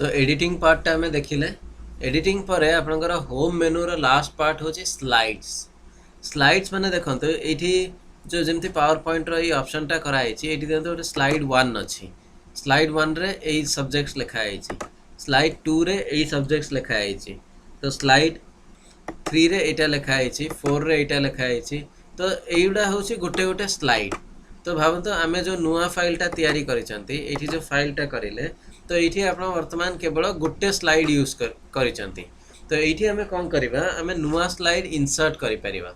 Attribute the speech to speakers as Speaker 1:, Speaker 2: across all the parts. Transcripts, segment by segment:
Speaker 1: तो एडिटिंग पार्टा आम देखिले एडिटिंग पर आपंकर होम मेनू रो लास्ट पार्ट हूँ स्लाइड्स। स्लाइड्स माने देखो ये जो जमी पावर पॉइंट री ऑप्शन टा कराई ये देखो गोटे स्लाइड 1 अच्छी। स्लाइड 1 रे यही सब्जेक्ट्स लिखाई, स्लाइड 2 रे यही सब्जेक्ट्स लिखाई, तो स्लाइड 3 रे एटा लिखाई, 4 रे एटा लिखाई। तो युवा हूँ गोटे गोटे स्लाइड। तो भावतु आम जो नुआ फाइलटा तैयारी करिसेंती एठी जो फाइलटा करें तो ये आप वर्तमान केवल गोटे स्लाइड यूज करिसेंती। तो ये आम कौन करवा आम नुआ स्लाइड इंसर्ट करिपरिबा।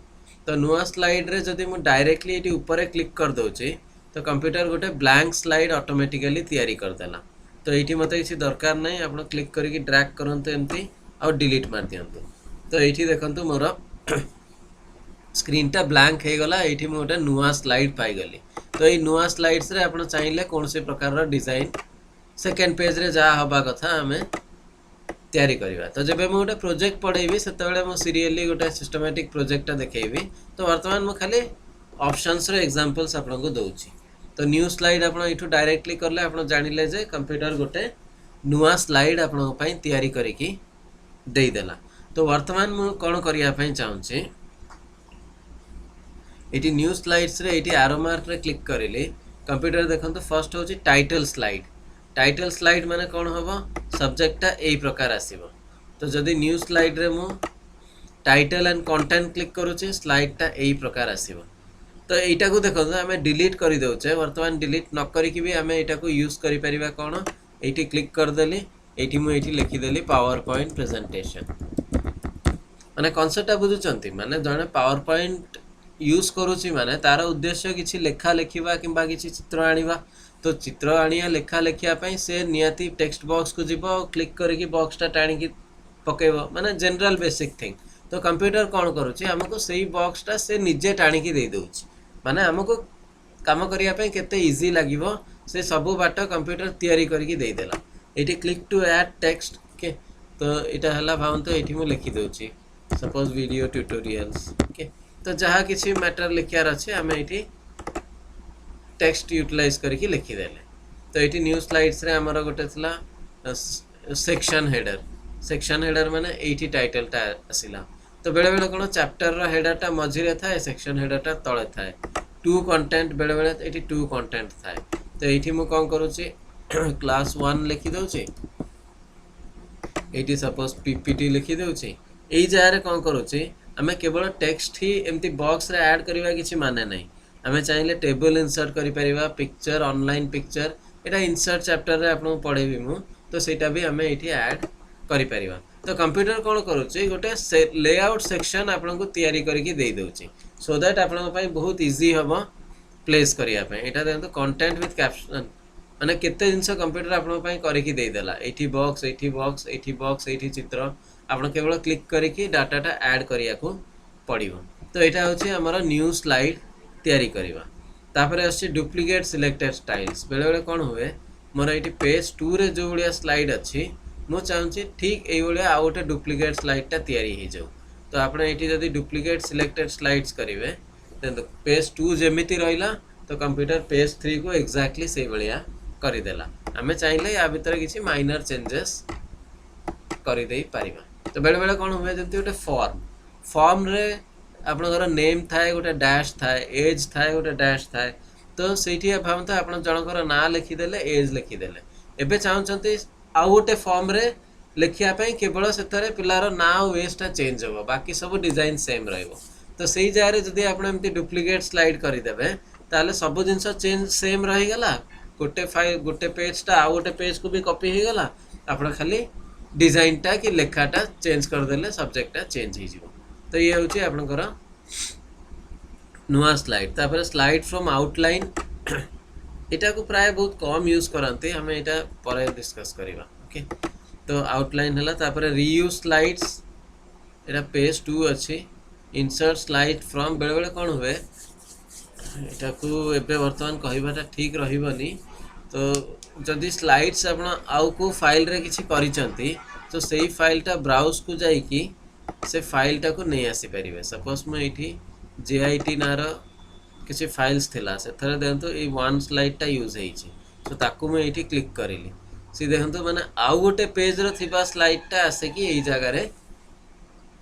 Speaker 1: तो नुआ स्लाइड रे जदि मु डायरेक्टली ये ऊपर क्लिक कर दोची तो कंप्यूटर गोटे ब्लैंक स्लाइड ऑटोमेटिकली तैयारी करदेला। तो ये मत किसी दरकार नहीं, आप क्लिक करके ड्रैग करते एमती आ डिलीट मार दियंतु। तो ये देखंतु मोर स्क्रीनटा ब्लैंक हो गला, ये गोटे नुआ स्लाइड पाईगली। तो ये नुआ स्लाइड्स रे आप चाहिए कौन से प्रकार डिजाइन सेकेंड पेज रे जहाँ हवा कथा आम तैयारी करवा। तो जब मुझे गोटे प्रोजेक्ट पढ़ेबी से सीरियली गोटे सिस्टमैटिक प्रोजेक्टा देखेबी। तो वर्तमान मुझे खाली ऑप्शंस रे एग्जांपल्स आपको दूची। तो न्यू स्लाइड आप डायरेक्टली करले आप जानिले जे कंप्यूटर गोटे नुआ स्लाइड आपन तैयारी करिकी देदेला। तो वर्तमान मुझे कौन करने चाहूँगी ये न्यू स्लाइड्स रे ये आरो मार्क रे क्लिक करेली कंप्यूटर देखो फर्स्ट हूँ टाइटल स्लाइड। टाइटल स्लाइड माने कौन हम सब्जेक्टा यही प्रकार आसीबो। तो जदि न्यू स्लाइड रे मु टाइटल एंड कंटेंट क्लिक करूचे स्लाइडटा यही प्रकार आसीबो। तो यहीटा को देखो आम डिलीट कर दौचे, वर्तमान डिलीट न करिकी भी आम यहाँ को यूज करि परिबा। कौन ये क्लिक करदेली ये मुझे लिखिदेली पावर पॉइंट प्रेजेंटेशन। माने कॉन्सेप्टटा बुझुचंती माने जने पावर पॉइंट यूज करुच्ची माने तार उद्देश्य किसी लेखा लेखा कि किसी चित्र आनिबा। तो चित्र आनिया लेखा लेखापी से नियाती टेक्स्ट बॉक्स को जीव क्लिक करके बॉक्सटा टाणी पकेब माने जनरल बेसिक थिंग। तो कंप्यूटर कौन करुच्ची आमको से बॉक्सटा से निजे टाणिकी दे दउची, माने आमको काम करने केते इजी लगिवो से सबू बाट कंप्यूटर तैयारी करके देदेला। ये क्लिक टू ऐड टेक्स्ट के तो यहाँ है भावतु ये मुझे लिखिदे सपोज वीडियो ट्यूटोरियल्स ओके। तो जहाँ किसी मैटर लिखार अच्छे आम ये टेक्स्ट यूटिलाइज करके लिखिदेले। तो ये न्यू स्लाइड्स रे आमर गोटे सेक्शन हेडर। सेक्शन हेडर माने ये टाइटलटा आसला। तो बेले बेले कौन चैप्टर हेडरटा मझीरे थाए, सेक्शन हेडरटा तले थाए। टू कंटेंट बेले बेले ये टू कंटेंट थाए। तो ये मुझे कौन करुच्ची क्लास 1 लिखिदे, ये सपोज पीपीटी लिखिदे। यही जगह कौन करुच्ची आम केवल टेक्स्ट ही एमती बॉक्स रे ऐड करवा किसी माने नहीं। आम चाहिए टेबल इंसर्ट करिपरिबा, पिक्चर ऑनलाइन पिक्चर एटा इंसर्ट चैप्टर रे आपन पढ़ेबी मु। तो सेटा भी आम ये ऐड करिपरिबा। तो कंप्यूटर कौन करुच्ची गोटे लेआउट सेक्शन आपको तैयारी करके दे दउची सो दैट आपन बहुत इजी हम प्लेस करने। यहाँ देखो कंटेंट विथ कैप्शन माने केते जिनस कंप्यूटर आपन करके देदेला। ये बॉक्स ये बॉक्स ये बॉक्स ये चित्र आप केवल क्लिक करके डाटाटा ऐड करिया को पड़ो। तो यहाँ हूँ आमर न्यू स्लाइड तैयारी करवा। तापर आसी डुप्लिकेट सिलेक्टेड स्टाइल्स। बेले बेले कौन हुए मोर ये पेज 2 रे जो भाया स्लाइड अच्छी मु चाहूँगी ठीक ये आउ गोटे डुप्लिकेट स्लाइडटा तैयारी हो जाऊ। तो आप जब डुप्लिकेट सिलेक्टेड स्लाइड्स करेंगे पेज 2 जमी रहा तो कंप्यूटर पेज 3 को एक्जाक्टली से भाया करदेला। आम चाहिए या भीतर किसी माइनर चेंजेस करदे पारिबा। तो बेले बेले कौन हुए जब गोटे फॉर्म रे आपनकर नेम थाए गोटे डैश थाए, एज थाए गोटे डैश थाए। तो से भावत आप जनकर ना लिखिदेले एज लिखिदेले। एबे चाहते आउ गोटे फॉर्म रे लिखापी केवल से पिलार ना और एजटा चेंज हो, बाकी सब डिजाइन सेम रहिबो। तो सही जगह जदि आप एमती डुप्लिकेट स्लाइड करदेवे ताले सब जिनस चेंज सेम रहीगला। गोटे फाइल गोटे पेजटा आउ गोटे पेज को भी कॉपी हो गला। आप खाली डिजाइनटा कि लेखाटा चेंज करदेले सब्जेक्टटा चेंज हो। तो ये हूँ आपनकर नुआ स्लाइड। तापर स्लाइड फ्रॉम आउटलाइन यहाँ को प्राय बहुत कम यूज करते, आम यहाँ पर डिस्कस करवा ओके। तो आउटलाइन है तापर रीयूज स्लाइड्स यहाँ पेज 2 अच्छी। इंसर्ट स्लाइड फ्रॉम बेले बेले कौन हुए यहाँ को एबे वर्तमान कहवाटा ठीक रही। तो जदि स्लाइड्स आप आउ को फाइल रे किसी करिसंती तो सही फाइलटा ब्राउज को जाइकी से फाइलटा को नहीं आसी पारिबे। सपोज मुझे JIT नार किसी फाइल्स थिला से थरे देखो ये 1 स्लाइडटा यूज होइछि। तो ताकू मैं ये क्लिक करिली सी देखो माने आउ गोटे पेज रो थिबा स्लाइडटा आसे कि एई जगह रे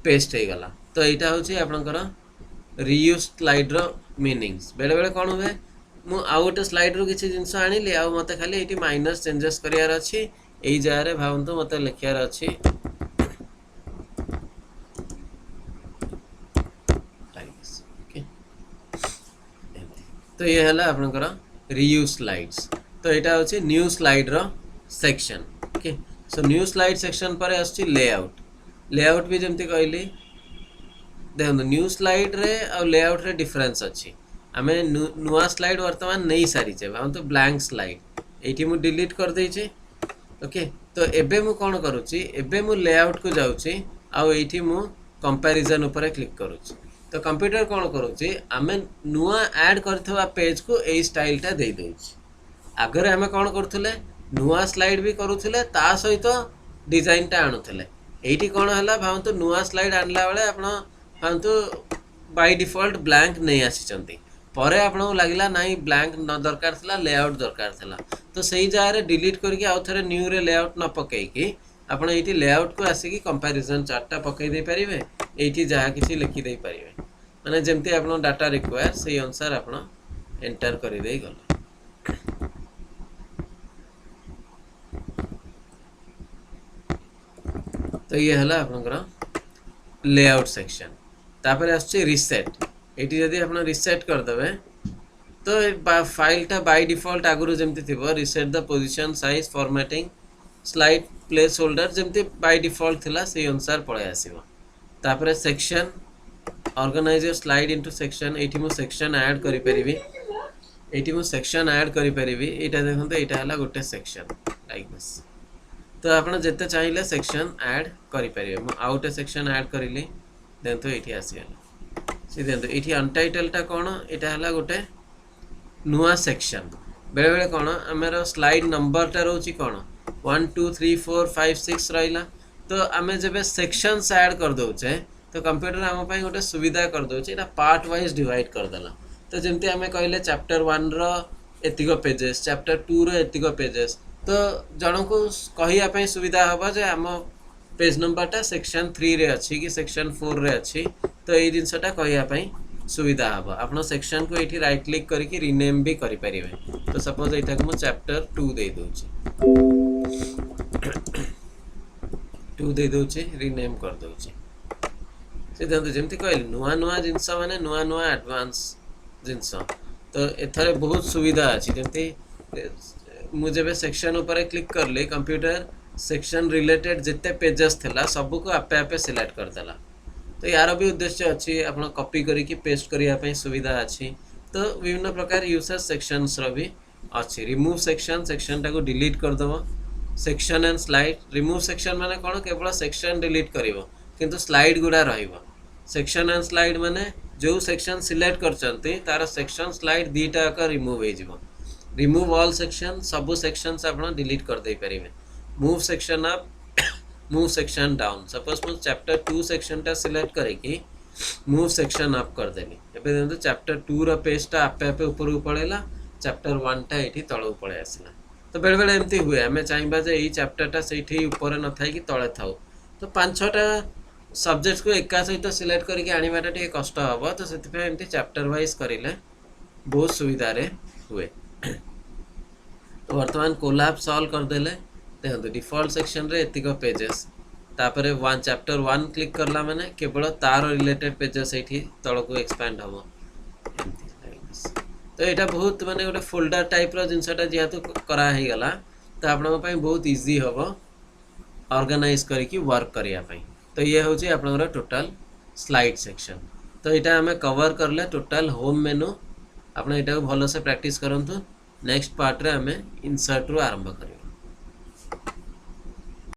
Speaker 1: पेस्ट हो गला। तो यहाँ हूँ आपणकर रियूज स्लाइड रो मीनिंग्स बेले बेले कौन हुए मु आउ गोटे स्लाइड रू किसी जिनस आनिली आ मते खाली ये माइनस चेंजेस करार अच्छी यही जगह भावतु मत लिखार अच्छी तो ये है आपणकर रियूज स्लाइड्स। तो यहाँ हूँ न्यू स्लाइड रो section okay. So new slide section पर आसची लेआउट। लेआउट भी जमती कहली देखो न्यू स्लाइड रे और लेआउट रे डिफरेंस अच्छी आमे नुआ स्लाइड वर्तमान नहीं सारीचे भावतु ब्लैंक स्लाइड एठी मु डिलीट कर देइचे ओके। तो एबे मु कौन करूची एबे मु लेआउट को जाऊची आ एठी मु कंपैरिजन ऊपर क्लिक करूची। तो कंप्यूटर कौन करूची आमे नुआ ऐड करथवा पेज को एई स्टाइल टा देई देउची। आगरे आमे कौन करथुले नुआ स्लाइड भी करूथुले ता सहित डिजाइन टा आनुथुले एठी कौन हला भावतु नुआ स्लाइड आनला बेले आपण भावतु बाय डिफॉल्ट ब्लैंक नहीं आसी परे आपको लगला नहीं ब्लैंक न दरकार थला लेआउट दरकार थला। तो सही जगह डिलीट करके आउ थे न्यू रे लेआउट न पकईकी आपण ये लेआउट को आसिकी कंपैरिजन चार्टा पकई दे पारिबे एठी जहाँ किसी लिखि दे पारिबे माने जेमती आपण डाटा रिक्वायर से अनुसार आपण एंटर कर दे गला। तो ये हला आपनकर लेआउट सेक्शन। तापर आछे रिसेट एटी जदि आपण रिसेट कर देबे तो फाइल टा बाय डिफॉल्ट आगुरु जेमती थिबो reset the position size formatting slide placeholder जेमती बाय डिफॉल्ट थिला से अनुसार पळे आसीबो। तापर section organize your slide into section एटी मु सेक्शन ऐड करि परिबी एटी मु सेक्शन ऐड करि परिबी एटा देखंतो एटा हला गोटे सेक्शन लाइक दिस। तो आपण जते चाहिए सेक्शन ऐड करि परिबे मु आउट सेक्शन ऐड करिली देन तो एठी आसी गला सी देन तो एठी अनटाइटल टा कोन एटा हला गोटे नुआ सेक्शन बेले बेले कोन हमर स्लाइड नंबर टा रहउची कोन 1 2 3 4 5 6 रहिला। तो आमे जबे सेक्शंस ऐड कर दोचे तो कंप्यूटर हम पई गोटे सुविधा कर दोचे एटा पार्ट वाइज डिवाइड कर देला। तो जेमती आमे कहले चैप्टर 1 रो एतिको पेजेस चैप्टर 2 रो एतिको पेजेस तो जन को कहिया पई सुविधा हबा जे हम पेज नंबर टा सेक्शन 3 रे अच्छी कि सेक्शन 4 रे अच्छी तो ये जिनसटा कहिया पई सुविधा हबा। आपण सेक्शन को एठी राइट क्लिक करके रीनेम भी करि परिबे। तो सपोज एटा को चैप्टर 2 दे दोची 2 दे दोची रीनेम कर दोची से देखो जेमती कहली नुआ नुआ जिनस माने नुआ नुआ एडवांस जिनस। तो एथरे बहुत सुविधा अछि जेमती मुझे सेक्शन ऊपर क्लिक करले कंप्यूटर सेक्शन रिलेटेड जिते पेजेस थिला सबको आपे आपे सिलेक्ट कर देला। तो यार भी उद्देश्य अच्छी आपण कॉपी करिकी पेस्ट करिया पई सुविधा अच्छी। तो विभिन्न प्रकार यूसेज सेक्शंस रो भी अच्छी। रिमूव सेक्शन सेक्शन टाको डिलीट कर दबो section and slide remove section माने कोन केवल सेक्शन डिलीट करिवो किंतु स्लाइड गुडा रहिवो। सेक्शन एंड स्लाइड माने जो सेक्शन सिलेक्ट करचंती तार सेक्शन स्लाइड दीटा का रिमूव हे जिवो। रिमूव ऑल सेक्शन सब सेक्शंस आपण डिलीट कर दे परिबे। Move section up move section down suppose मु चैप्टर 2 सेक्शन टा सिलेक्ट करेकी मूव सेक्शन अप कर देली एबे देखो चैप्टर 2 रो पेज टा आपे आपे ऊपर को पळेला चैप्टर 1 टा एठी तळ को पळे आसीला। तो बेले बेले एमती हुए हमें चाहिबा जे एई चैप्टर टा सेठी ऊपर न थाई कि तळे थाउ तो 5-6 टा सब्जेक्ट को एका सहित सिलेक्ट करके आनिबाटा टे कष्ट हबो। तो सेति पे एमती चैप्टर वाइज करिले बहुत सुविधा रे हुए। तो वर्तमान कोलैप सॉल्व कर देले देखो डिफॉल्ट सेक्शन रे एतिको पेजेस तापरे 1 चैप्टर 1 क्लिक करला माने केवल तार रिलेटेड पेजेस एठी तळ को एक्सपैंड हबो। तो एटा बहुत माने गोटे फोल्डर टाइप रो जिनसटा जेतु करा हे गला तो आपन पई बहुत इजी हबो ऑर्गेनाइज करके वर्क करिया पई। तो ये होची आपनर टोटल स्लाइड सेक्शन। तो एटा हमें कवर करले टोटल होम मेनू आपन एटा को भलो से प्रैक्टिस करंतु। नेक्स्ट पार्ट रे हमें इंसर्ट रु आरंभ करियो।